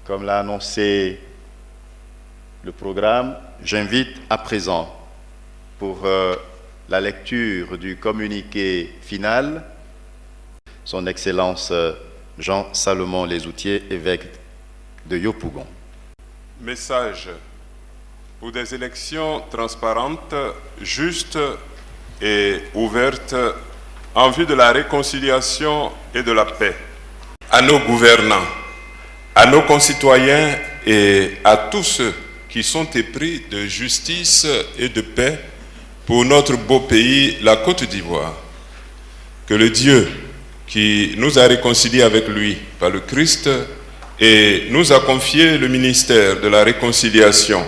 Comme l'a annoncé le programme, j'invite à présent pour la lecture du communiqué final Son Excellence Jean Salomon Lesoutier, évêque de Yopougon. Message pour des élections transparentes, justes et ouvertes en vue de la réconciliation et de la paix. À nos gouvernants, à nos concitoyens et à tous ceux qui sont épris de justice et de paix pour notre beau pays, la Côte d'Ivoire. Que le Dieu qui nous a réconciliés avec lui par le Christ et nous a confié le ministère de la réconciliation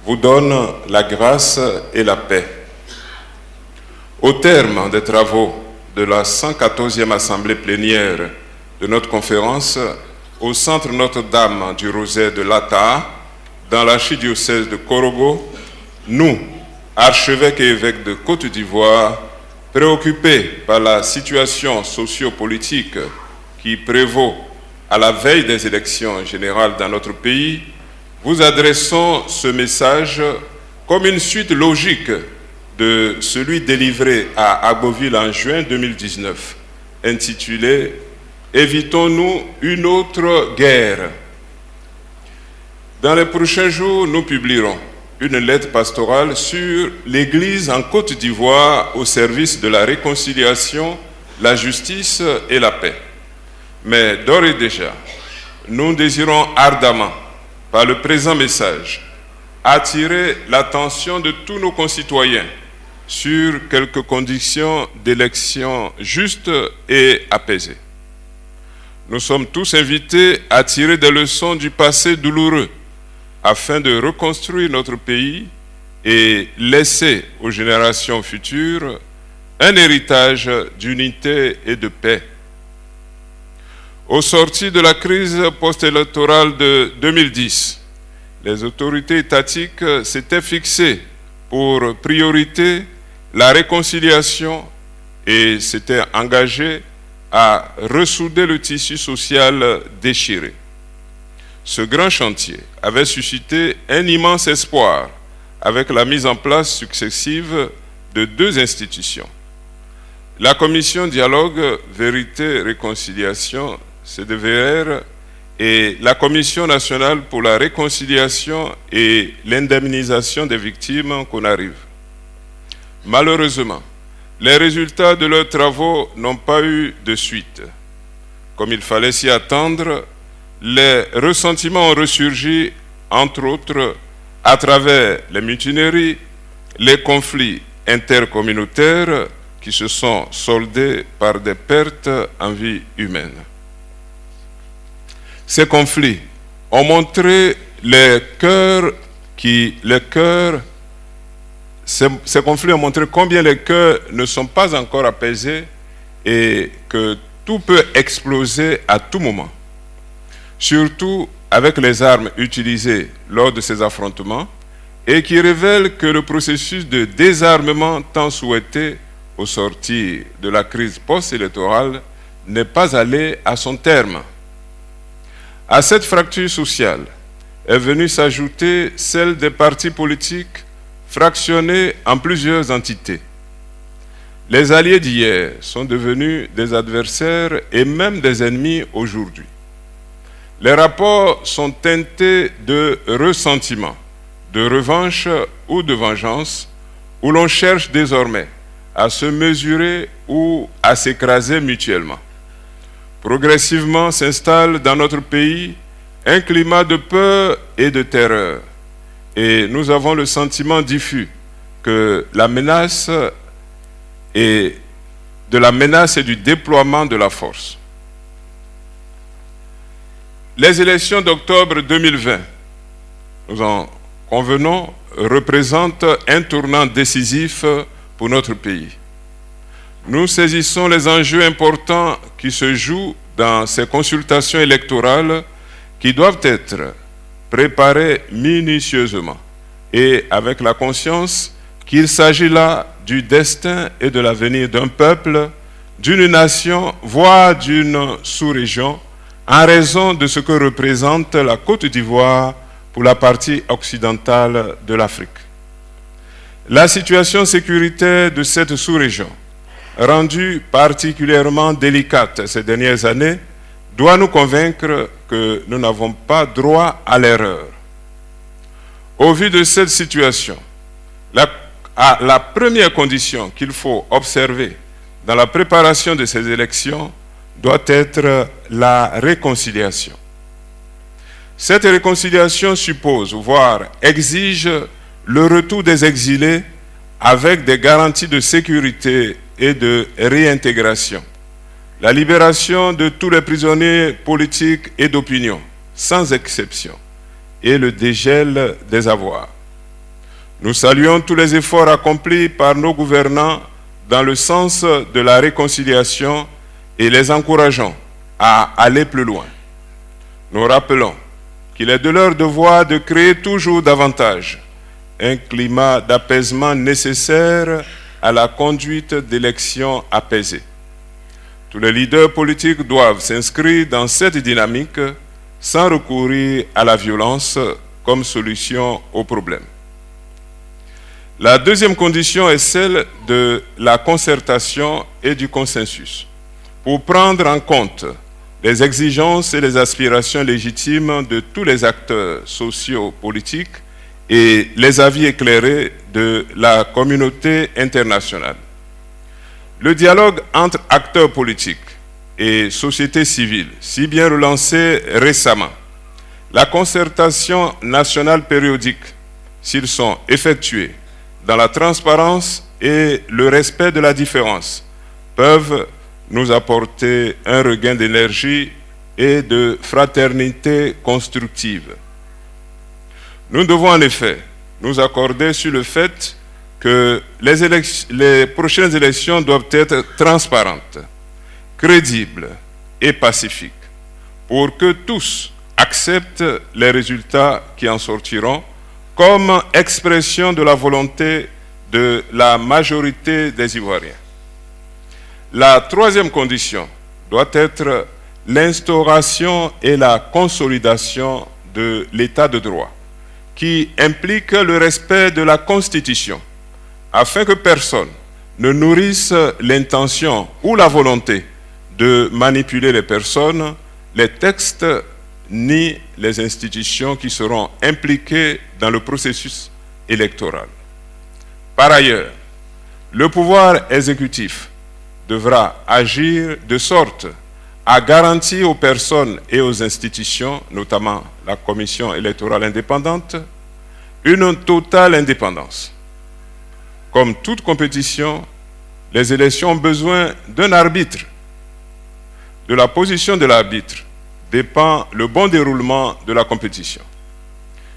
vous donne la grâce et la paix. Au terme des travaux de la 114e Assemblée plénière de notre conférence au Centre Notre-Dame du Rosaire de Lata, dans l'archidiocèse de Korogo, nous, archevêques et évêques de Côte d'Ivoire, préoccupés par la situation socio-politique qui prévaut à la veille des élections générales dans notre pays, vous adressons ce message comme une suite logique de celui délivré à Agboville en juin 2019, intitulé « Évitons-nous une autre guerre ». Dans les prochains jours, nous publierons une lettre pastorale sur l'Église en Côte d'Ivoire au service de la réconciliation, la justice et la paix. Mais d'ores et déjà, nous désirons ardemment, par le présent message, attirer l'attention de tous nos concitoyens sur quelques conditions d'élection justes et apaisées. Nous sommes tous invités à tirer des leçons du passé douloureux afin de reconstruire notre pays et laisser aux générations futures un héritage d'unité et de paix. Au sortir de la crise post-électorale de 2010, les autorités étatiques s'étaient fixées pour priorité la réconciliation et s'étaient engagées à ressouder le tissu social déchiré. Ce grand chantier avait suscité un immense espoir avec la mise en place successive de deux institutions. La Commission Dialogue, Vérité, Réconciliation, CDVR, et la Commission nationale pour la réconciliation et l'indemnisation des victimes qu'on arrive. Malheureusement, les résultats de leurs travaux n'ont pas eu de suite. Comme il fallait s'y attendre, les ressentiments ont ressurgi, entre autres, à travers les mutineries, les conflits intercommunautaires qui se sont soldés par des pertes en vie humaine. Ces conflits ont montré ces conflits ont montré combien les cœurs ne sont pas encore apaisés et que tout peut exploser à tout moment. Surtout avec les armes utilisées lors de ces affrontements et qui révèlent que le processus de désarmement tant souhaité au sortir de la crise post-électorale n'est pas allé à son terme. À cette fracture sociale est venue s'ajouter celle des partis politiques fractionnés en plusieurs entités. Les alliés d'hier sont devenus des adversaires et même des ennemis aujourd'hui. Les rapports sont teintés de ressentiment, de revanche ou de vengeance, où l'on cherche désormais à se mesurer ou à s'écraser mutuellement. Progressivement s'installe dans notre pays un climat de peur et de terreur. Et nous avons le sentiment diffus que la menace et du déploiement de la force. Les élections d'octobre 2020, nous en convenons, représentent un tournant décisif pour notre pays. Nous saisissons les enjeux importants qui se jouent dans ces consultations électorales qui doivent être préparées minutieusement et avec la conscience qu'il s'agit là du destin et de l'avenir d'un peuple, d'une nation, voire d'une sous-région, en raison de ce que représente la Côte d'Ivoire pour la partie occidentale de l'Afrique. La situation sécuritaire de cette sous-région, rendue particulièrement délicate ces dernières années, doit nous convaincre que nous n'avons pas droit à l'erreur. Au vu de cette situation, la première condition qu'il faut observer dans la préparation de ces élections doit être la réconciliation. Cette réconciliation suppose, voire exige, le retour des exilés avec des garanties de sécurité et de réintégration, la libération de tous les prisonniers politiques et d'opinion, sans exception, et le dégel des avoirs. Nous saluons tous les efforts accomplis par nos gouvernants dans le sens de la réconciliation et les encourageons à aller plus loin. Nous rappelons qu'il est de leur devoir de créer toujours davantage un climat d'apaisement nécessaire à la conduite d'élections apaisées. Tous les leaders politiques doivent s'inscrire dans cette dynamique sans recourir à la violence comme solution au problème. La deuxième condition est celle de la concertation et du consensus, pour prendre en compte les exigences et les aspirations légitimes de tous les acteurs socio-politiques et les avis éclairés de la communauté internationale. Le dialogue entre acteurs politiques et société civile, si bien relancé récemment, la concertation nationale périodique, s'ils sont effectués dans la transparence et le respect de la différence, peuvent nous apporter un regain d'énergie et de fraternité constructive. Nous devons en effet nous accorder sur le fait que les prochaines élections doivent être transparentes, crédibles et pacifiques, pour que tous acceptent les résultats qui en sortiront comme expression de la volonté de la majorité des Ivoiriens. La troisième condition doit être l'instauration et la consolidation de l'état de droit, qui implique le respect de la Constitution, afin que personne ne nourrisse l'intention ou la volonté de manipuler les personnes, les textes ni les institutions qui seront impliquées dans le processus électoral. Par ailleurs, le pouvoir exécutif devra agir de sorte à garantir aux personnes et aux institutions, notamment la Commission électorale indépendante, une totale indépendance. Comme toute compétition, les élections ont besoin d'un arbitre. De la position de l'arbitre dépend le bon déroulement de la compétition.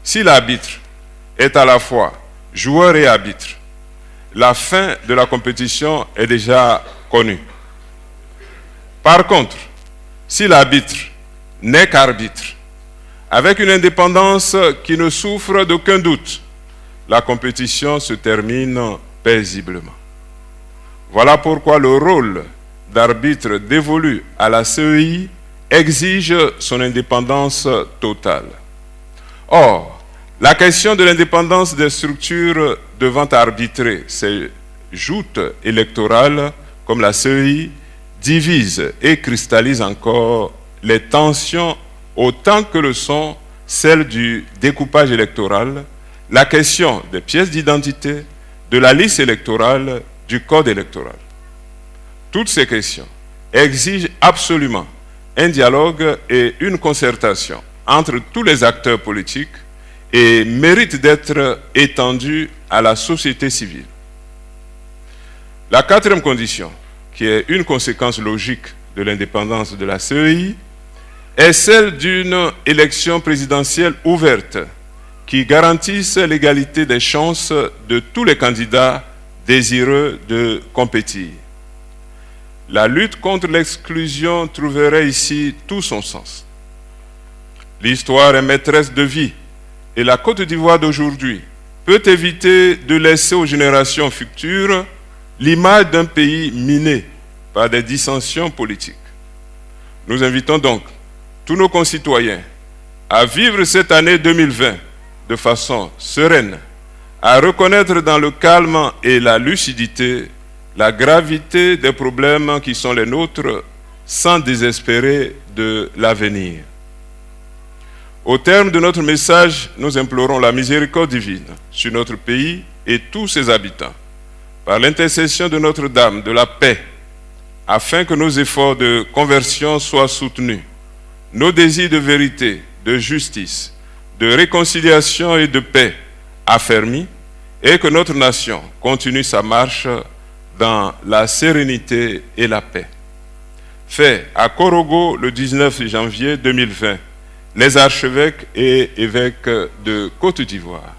Si l'arbitre est à la fois joueur et arbitre, la fin de la compétition est déjà connue. Par contre, si l'arbitre n'est qu'arbitre, avec une indépendance qui ne souffre d'aucun doute, la compétition se termine paisiblement. Voilà pourquoi le rôle d'arbitre dévolu à la CEI exige son indépendance totale. Or, la question de l'indépendance des structures devant arbitrer ces joutes électorales comme la CEI divise et cristallise encore les tensions autant que le sont celles du découpage électoral, la question des pièces d'identité, de la liste électorale, du code électoral. Toutes ces questions exigent absolument un dialogue et une concertation entre tous les acteurs politiques et méritent d'être étendues à la société civile. La quatrième condition, qui est une conséquence logique de l'indépendance de la CEI, est celle d'une élection présidentielle ouverte qui garantisse l'égalité des chances de tous les candidats désireux de compétir. La lutte contre l'exclusion trouverait ici tout son sens. L'histoire est maîtresse de vie et la Côte d'Ivoire d'aujourd'hui peut éviter de laisser aux générations futures l'image d'un pays miné par des dissensions politiques. Nous invitons donc tous nos concitoyens à vivre cette année 2020 de façon sereine, à reconnaître dans le calme et la lucidité la gravité des problèmes qui sont les nôtres sans désespérer de l'avenir. Au terme de notre message, nous implorons la miséricorde divine sur notre pays et tous ses habitants, par l'intercession de Notre-Dame de la paix, afin que nos efforts de conversion soient soutenus, nos désirs de vérité, de justice, de réconciliation et de paix affermis, et que notre nation continue sa marche dans la sérénité et la paix. Fait à Korogo le 19 janvier 2020, les archevêques et évêques de Côte d'Ivoire.